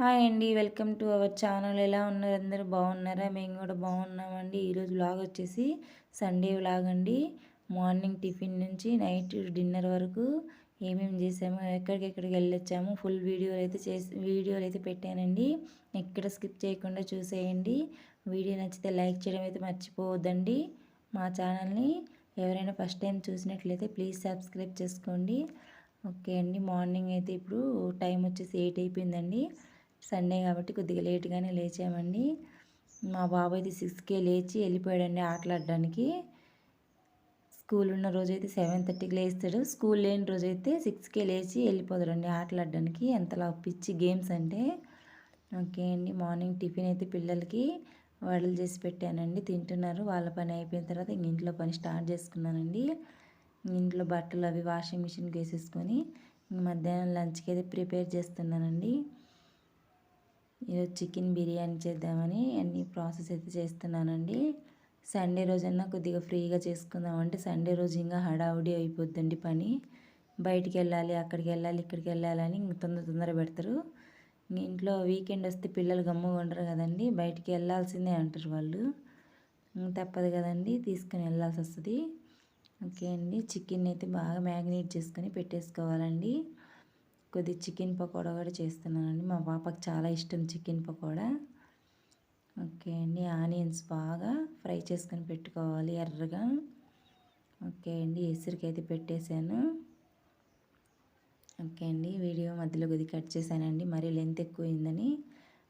Hi అండి. Welcome to our channel. ఎలా ఉన్నారు? అందరూ బాగున్నారా? మేము కూడా బాగున్నామండి. ఈరోజు వ్లాగ్ వచ్చేసి సండే వ్లాగ్ అండి. మార్నింగ్ టిఫిన్ నుంచి నైట్ డిన్నర్ వరకు ఏమేమి చేసామో, ఎక్కడికెక్కడికి వెళ్ళొచ్చాము, ఫుల్ వీడియోలు అయితే పెట్టానండి. ఎక్కడ స్కిప్ చేయకుండా చూసేయండి. వీడియో నచ్చితే లైక్ చేయడం అయితే మర్చిపోవద్దండి. మా ఛానల్ని ఎవరైనా ఫస్ట్ టైం చూసినట్లయితే ప్లీజ్ సబ్స్క్రైబ్ చేసుకోండి. ఓకే అండి. మార్నింగ్ అయితే ఇప్పుడు టైం వచ్చేసి 8 అయిపోయిందండి. సండే కాబట్టి కొద్దిగా లేట్గానే లేచామండి. మా బాబు అయితే 6కే లేచి వెళ్ళిపోయాడండి ఆటలాడడానికి. స్కూల్ ఉన్న రోజైతే 7:30కి లేస్తాడు. స్కూల్ లేని రోజైతే 6కే లేచి వెళ్ళిపోతాడండి ఆటలాడడానికి. ఎంతలా పిచ్చి గేమ్స్ అంటే. ఓకే అండి. మార్నింగ్ టిఫిన్ అయితే పిల్లలకి వడలు చేసి పెట్టానండి, తింటున్నారు. వాళ్ళ పని అయిపోయిన తర్వాత ఇంట్లో పని స్టార్ట్ చేసుకున్నానండి. ఇంట్లో బట్టలు అవి వాషింగ్ మిషన్కి వేసేసుకొని మధ్యాహ్నం లంచ్కి అయితే ప్రిపేర్ చేస్తున్నానండి. ఈరోజు చికెన్ బిర్యానీ చేద్దామని అన్ని ప్రాసెస్ అయితే చేస్తున్నానండి. సండే రోజన్నా కొద్దిగా ఫ్రీగా చేసుకుందామంటే సండే రోజు ఇంకా హడావుడి అయిపోద్దండి పని. బయటికి వెళ్ళాలి, అక్కడికి వెళ్ళాలి, ఇక్కడికి వెళ్ళాలని ఇంక తొందర పెడతారు. ఇంట్లో వీకెండ్ వస్తే పిల్లలు గమ్ముగా ఉండరు కదండి, బయటికి వెళ్ళాల్సిందే అంటారు వాళ్ళు. తప్పదు కదండి, తీసుకొని వెళ్ళాల్సి వస్తుంది. ఓకే అండి. చికెన్ అయితే బాగా మ్యాగ్నేట్ చేసుకొని పెట్టేసుకోవాలండి. కొద్ది చికెన్ పకోడా కూడా చేస్తున్నానండి. మా పాపకు చాలా ఇష్టం చికెన్ పకోడా. ఓకే అండి. ఆనియన్స్ బాగా ఫ్రై చేసుకొని పెట్టుకోవాలి ఎర్రగా. ఓకే అండి. ఎసురుకైతే పెట్టేశాను. ఓకే అండి. వీడియో మధ్యలో కొద్దిగా కట్ చేశానండి, మరీ లెంత్ ఎక్కువైందని.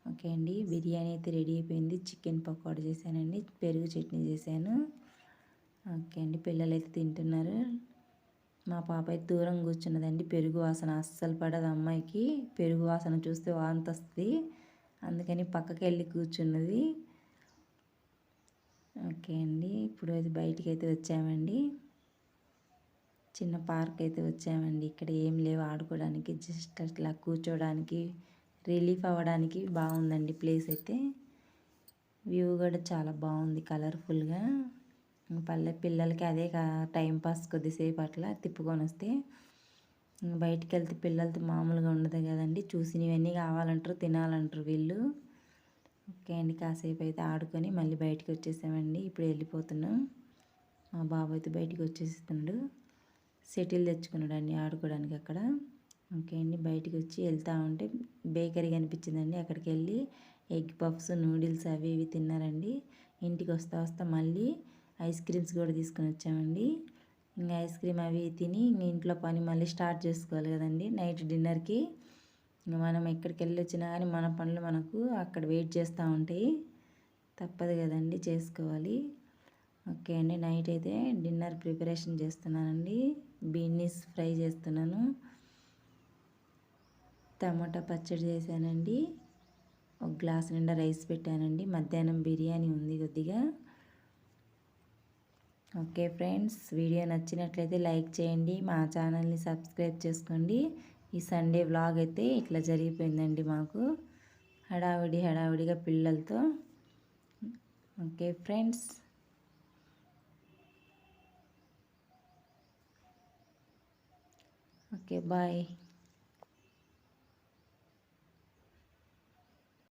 ఓకే అండి. బిర్యానీ అయితే రెడీ అయిపోయింది. చికెన్ పకోడా చేశానండి, పెరుగు చట్నీ చేశాను. ఓకే అండి. పిల్లలు అయితే తింటున్నారు. మా పాప అయితే దూరం కూర్చున్నదండి. పెరుగు వాసన అస్సలు పడదు అమ్మాయికి. పెరుగు వాసన చూస్తే వాంతి వస్తుంది. అందుకని పక్కకి వెళ్ళి కూర్చున్నది. ఓకే అండి. ఇప్పుడు అది బయటికి అయితే వచ్చామండి. చిన్న పార్క్ అయితే వచ్చామండి. ఇక్కడ ఏం లేవు ఆడుకోవడానికి, జస్ట్ అట్లా కూర్చోడానికి, రిలీఫ్ అవ్వడానికి బాగుందండి ప్లేస్ అయితే. వ్యూ కూడా చాలా బాగుంది కలర్ఫుల్గా. పిల్లలకి అదే టైంపాస్, కొద్దిసేపు అట్లా తిప్పుకొని వస్తే. బయటికి వెళ్తే పిల్లలతో మామూలుగా ఉండదు కదండి, చూసినవన్నీ కావాలంటారు, తినాలంటారు వీళ్ళు. ఓకే అండి. కాసేపు అయితే ఆడుకొని మళ్ళీ బయటికి వచ్చేసామండి. ఇప్పుడు వెళ్ళిపోతున్నాం. మా బాబు అయితే బయటికి వచ్చేస్తున్నాడు. సెటిల్ తెచ్చుకున్నాడు అండి ఆడుకోవడానికి అక్కడ. ఓకే అండి. బయటికి వచ్చి వెళ్తూ ఉంటే బేకరీ కనిపించిందండి. అక్కడికి వెళ్ళి ఎగ్ పఫ్స్, నూడిల్స్ అవి ఇవి తిన్నారండి. ఇంటికి వస్తా మళ్ళీ ఐస్ క్రీమ్స్ కూడా తీసుకొని వచ్చామండి. ఇంకా ఐస్ క్రీమ్ అవి తిని ఇంట్లో పని మళ్ళీ స్టార్ట్ చేసుకోవాలి కదండి నైట్ డిన్నర్కి. ఇంకా మనం ఎక్కడికి వెళ్ళి వచ్చినా కానీ మన పనులు మనకు అక్కడ వెయిట్ చేస్తూ ఉంటాయి. తప్పదు కదండి, చేసుకోవాలి. ఓకే అండి. నైట్ అయితే డిన్నర్ ప్రిపరేషన్ చేస్తున్నానండి. బీనీస్ ఫ్రై చేస్తున్నాను. టమాటా పచ్చడి చేశానండి. ఒక గ్లాస్ నిండా రైస్ పెట్టానండి. మధ్యాహ్నం బిర్యానీ ఉంది కొద్దిగా. ఓకే ఫ్రెండ్స్, వీడియో నచ్చినట్లయితే లైక్ చేయండి, మా ఛానల్ని సబ్స్క్రైబ్ చేసుకోండి. ఈ సండే వ్లాగ్ అయితే ఇట్లా జరిగిపోయిందండి మాకు, హడావిడిగా పిల్లలతో. Okay friends. Okay bye.